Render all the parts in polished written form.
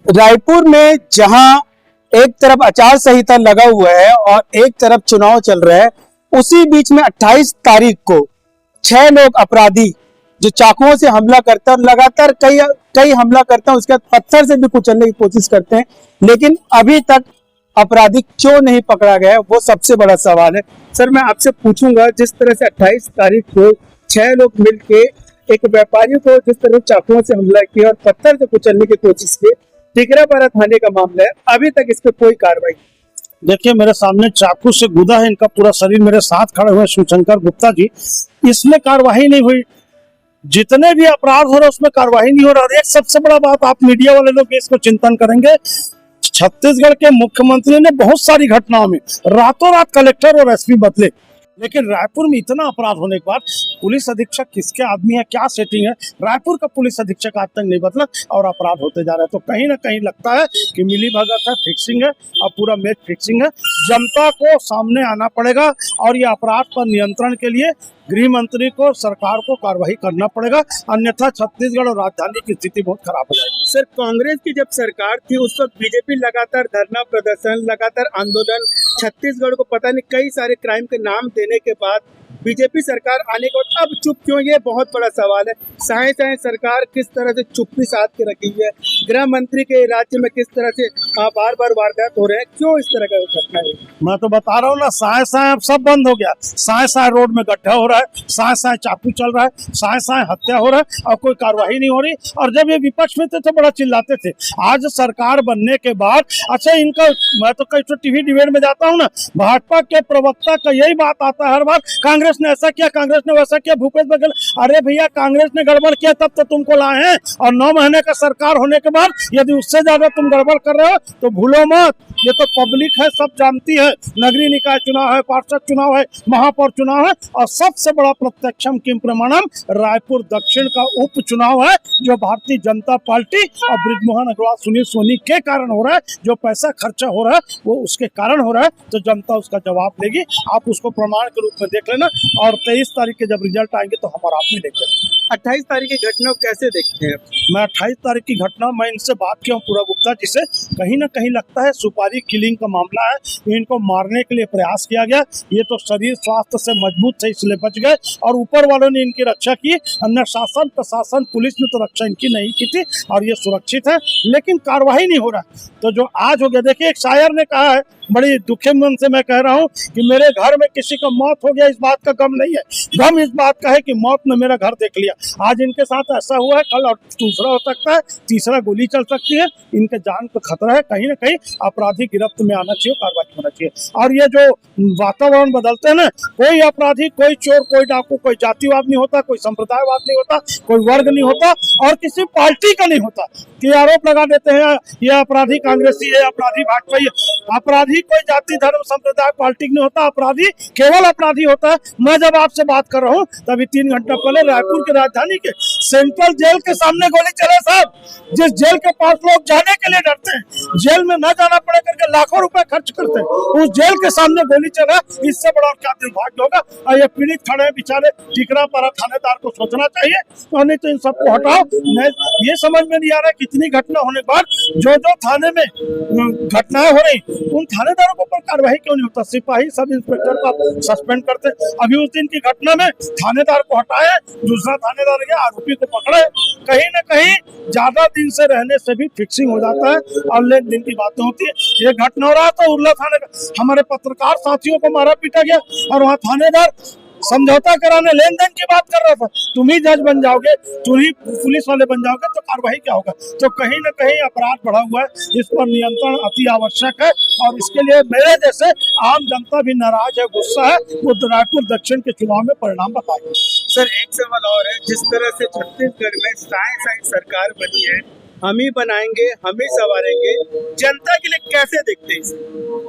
रायपुर में जहां एक तरफ आचार संहिता लगा हुआ है और एक तरफ चुनाव चल रहा है, उसी बीच में 28 तारीख को 6 लोग अपराधी जो चाकुओं से हमला करते हैं, लगातार कई हमला करते हैं, उसके बाद पत्थर से भी कुचलने की कोशिश करते हैं, लेकिन अभी तक अपराधी क्यों नहीं पकड़ा गया, वो सबसे बड़ा सवाल है। सर, मैं आपसे पूछूंगा, जिस तरह से 28 तारीख को 6 लोग मिलके एक व्यापारी को जिस तरह चाकुओं से हमला किया और पत्थर से कुचलने की कोशिश की, टिकरापारा थाने का मामला है, अभी तक इस पे कोई कार्रवाई। देखिए, मेरे सामने चाकू से गुदा है इनका पूरा शरीर, मेरे साथ खड़े हुए शिवशंकर गुप्ता जी, इसमें कार्रवाई नहीं हुई। जितने भी अपराध हो रहे उसमें कार्रवाई नहीं हो रहा। एक सबसे बड़ा बात, आप मीडिया वाले लोग इसको चिंतन करेंगे, छत्तीसगढ़ के मुख्यमंत्री ने बहुत सारी घटनाओं में रातों रात कलेक्टर और एसपी बदले, लेकिन रायपुर में इतना अपराध होने के बाद पुलिस अधीक्षक किसके आदमी है, क्या सेटिंग है, रायपुर का पुलिस अधीक्षक आज तक नहीं बदला और अपराध होते जा रहे हैं। तो कहीं ना कहीं लगता है कि मिली भगत है, फिक्सिंग है और पूरा मैच फिक्सिंग है। जनता को सामने आना पड़ेगा और ये अपराध पर नियंत्रण के लिए गृह मंत्री को, सरकार को कार्रवाई करना पड़ेगा, अन्यथा छत्तीसगढ़ और राजधानी की स्थिति बहुत खराब हो जाएगी। सर, कांग्रेस की जब सरकार थी उस वक्त बीजेपी लगातार धरना प्रदर्शन, लगातार आंदोलन, छत्तीसगढ़ को पता नहीं कई सारे क्राइम के नाम देने के बाद बीजेपी सरकार आने के बाद अब चुप क्यों, ये बहुत बड़ा सवाल है। साए सरकार किस तरह से चुप्पी साध के रखी है, गृह मंत्री के राज्य में किस तरह से बार बार वारदात हो रहे हैं, क्यों इस तरह का घटना है? मैं तो बता रहा हूँ ना, साए अब सब बंद हो गया। साए रोड में गड्ढा हो रहा है, साए चाकू चल रहा है, साए हत्या हो रहा है और कोई कार्रवाई नहीं हो रही। और जब ये विपक्ष में थे तो बड़ा चिल्लाते थे। आज सरकार बनने के बाद अच्छा इनका, मैं तो कई टीवी डिबेट में जाता हूँ ना, भाजपा के प्रवक्ता का यही बात आता है हर बार, कांग्रेस ने ऐसा किया, कांग्रेस ने वैसा किया, भूपेश बघेल। अरे भैया, कांग्रेस ने गड़बड़ किया तब तो तुमको लाए हैं, और 9 महीने का सरकार होने के बाद यदि उससे ज्यादा तुम गड़बड़ कर रहे हो तो भूलो मत, ये तो पब्लिक है, सब जानती है। नगरीय निकाय चुनाव है, पार्षद चुनाव है, महापौर चुनाव है और सबसे बड़ा प्रत्यक्षम किम प्रमाणम रायपुर दक्षिण का उपचुनाव है, जो भारतीय जनता पार्टी और बृजमोहन अग्रवाल, सुनील सोनी के कारण हो रहा है। जो पैसा खर्चा हो रहा है वो उसके कारण हो रहा है, तो जनता उसका जवाब देगी। आप उसको प्रमाण के रूप में देख लेना और 23 तारीख के जब रिजल्ट आएंगे तो हम और आप भी देखेंगे। 28 तारीख की घटना को कैसे देखते हैं? मैं 28 तारीख की घटना, मैं इनसे बात किया हूँ पूरा गुप्ता जी से, कहीं ना कहीं लगता है सुपारी किलिंग का मामला है। इनको मारने के लिए प्रयास किया गया, ये तो शरीर स्वास्थ्य से मजबूत थे इसलिए बच गए और ऊपर वालों ने इनकी रक्षा की। अन्य शासन, प्रशासन, पुलिस ने तो रक्षा इनकी नहीं की थी और ये सुरक्षित है, लेकिन कार्रवाई नहीं हो रहा। तो जो आज हो गया, देखिए एक शायर ने कहा है, बड़ी दुखे मन से मैं कह रहा हूँ कि मेरे घर में किसी का मौत हो गया, इस बात का गम नहीं है, गम इस बात का है कि मौत ने मेरा घर देख लिया। आज इनके साथ ऐसा हुआ है, कल और दूसरा हो सकता है, तीसरा गोली चल सकती है। इनके जान को खतरा है, कहीं ना कहीं अपराधी गिरफ्त में आना चाहिए, कार्रवाई होना चाहिए। और ये जो वातावरण बदलते हैं ना, कोई अपराधी, कोई चोर, कोई डाकू, कोई जातिवाद नहीं होता, कोई संप्रदायवाद नहीं होता, कोई वर्ग नहीं होता और किसी पार्टी का नहीं होता कि आरोप लगा देते हैं ये अपराधी कांग्रेसी है, अपराधी भाजपा है। अपराधी कोई जाति, धर्म, संप्रदाय, पार्टी नहीं होता, अपराधी केवल अपराधी होता है। मैं जब आपसे बात कर रहा हूँ तभी 3 घंटा पहले रायपुर के राजधानी के सेंट्रल जेल के सामने गोली चले साहब, जिस जेल के पास लोग जाने के लिए डरते हैं, जेल में न जाना पड़े करके लाखों रुपए खर्च करते हैं, उस जेल के सामने गोली चला, इससे बड़ा क्या दुर्भाग्य होगा। और ये पीड़ित खड़े हैं बेचारे, टिकरापारा थानेदार को सोचना चाहिए, और नहीं तो इन सबको हटाओ। ये समझ में नहीं आ रहा है कितनी घटना होने के बाद जो थाने में घटनाएं हो रही, उन थानेदारों के ऊपर कार्रवाई क्यों नहीं होता? सिपाही, सब इंस्पेक्टर को सस्पेंड करते। अभी उस दिन की घटना में थानेदार को हटाए, दूसरा थानेदार गया, आरोपी को पकड़े। कहीं ना कहीं ज्यादा दिन से रहने से भी फिक्सिंग हो जाता है और लेन देन की बातें होती है। ये घटना हो रहा तो उर्ला थाने का हमारे पत्रकार साथियों को मारा पीटा गया और वहाँ थानेदार समझौता कराने, लेन देन की बात कर रहा था। तुम ही जज बन जाओगे, तुम ही पुलिस वाले बन जाओगे तो कार्रवाई क्या होगा? तो कहीं ना कहीं अपराध बढ़ा हुआ है, इस पर नियंत्रण अति आवश्यक है और इसके लिए मेरे जैसे आम जनता भी नाराज है, गुस्सा है, वो रायपुर दक्षिण के चुनाव में परिणाम बताएंगे। सर, एक सवाल और है, जिस तरह से छत्तीसगढ़ में साए सरकार बनी है, हम ही बनाएंगे, हम ही संवारेंगे, जनता के लिए कैसे देखते हैं?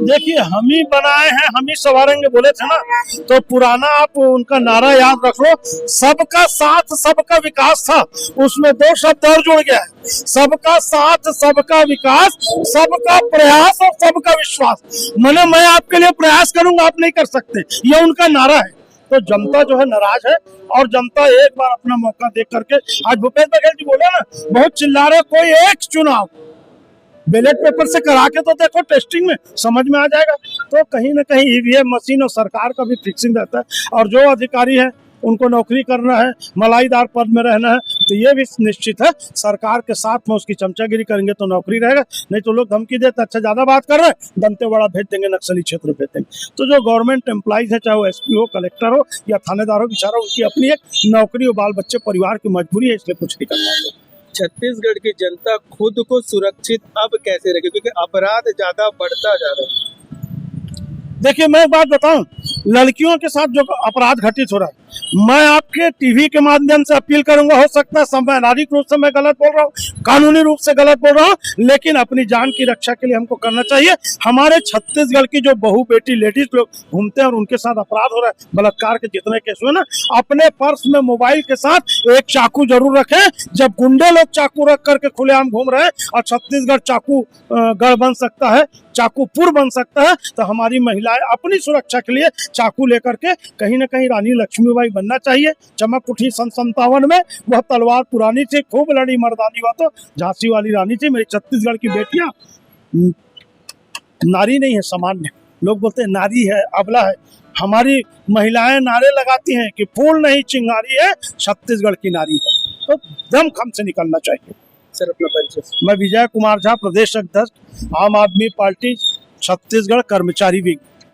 देखिए, हम ही बनाए हैं, हम ही संवारेंगे बोले थे ना, तो पुराना आप उनका नारा याद रख लो, सबका साथ सबका विकास था, उसमें 2 शब्द और जुड़ गया है, सबका साथ सबका विकास, सबका प्रयास और सबका विश्वास। मैं आपके लिए प्रयास करूंगा, आप नहीं कर सकते, ये उनका नारा है। तो जनता जो है नाराज है और जनता एक बार अपना मौका देख करके, आज भूपेश बघेल जी बोले ना, बहुत चिल्ला रहे, कोई एक चुनाव बैलेट पेपर से करा के तो देखो, टेस्टिंग में समझ में आ जाएगा। तो कहीं ना कहीं ईवीएम मशीन और सरकार का भी फिक्सिंग रहता है, और जो अधिकारी है उनको नौकरी करना है, मलाईदार पद में रहना है, तो ये भी निश्चित है सरकार के साथ में उसकी चमचागिरी करेंगे तो नौकरी रहेगा, नहीं तो लोग धमकी देते अच्छा ज़्यादा बात कर रहे हैं दंतेवाड़ा भेज देंगे, नक्सली क्षेत्र भेज देंगे। तो जो गवर्नमेंट एम्प्लॉइज है, चाहे वो एसपी हो, कलेक्टर हो या थानेदार हो, बेचारा उनकी अपनी एक नौकरी और बाल बच्चे परिवार की मजबूरी है, इसलिए कुछ नहीं कर पाते। छत्तीसगढ़ की जनता खुद को सुरक्षित अब कैसे रखे, क्योंकि अपराध ज्यादा बढ़ता जा रहा है। देखिए मैं एक बात बताऊं, लड़कियों के साथ जो अपराध घटित हो रहा है, मैं आपके टीवी के माध्यम से अपील करूंगा, हो सकता है संवैधानिक रूप से मैं गलत बोल रहा हूँ, कानूनी रूप से गलत बोल रहा हूँ, लेकिन अपनी जान की रक्षा के लिए हमको करना चाहिए। हमारे छत्तीसगढ़ की जो बहू बेटी लेडीज लोग घूमते हैं और उनके साथ अपराध हो रहा है, बलात्कार के जितने केस हुए ना, अपने पर्स में मोबाइल के साथ एक चाकू जरूर रखें। जब गुंडे लोग चाकू रख करके खुलेआम घूम रहे हैं और छत्तीसगढ़ चाकू गढ़ बन सकता है, चाकूपुर बन सकता है, तो हमारी महिलाएं अपनी सुरक्षा के लिए चाकू लेकर के कहीं ना कहीं रानी लक्ष्मीबाई बनना चाहिए। चमक उठी सन 57 में, वह तलवार पुरानी थी, खूब लड़ी मर्दानी, वह तो झांसी वाली रानी थी। मेरी छत्तीसगढ़ की बेटियां नारी नहीं है, सामान्य लोग बोलते हैं नारी है, अबला है, हमारी महिलाएं नारे लगाती हैं कि फूल नहीं चिंगारी है, छत्तीसगढ़ की नारी है। तो दम खम से निकलना चाहिए। सर अपना परिचय। मैं विजय कुमार झा, प्रदेश अध्यक्ष आम आदमी पार्टी छत्तीसगढ़ कर्मचारी विंग।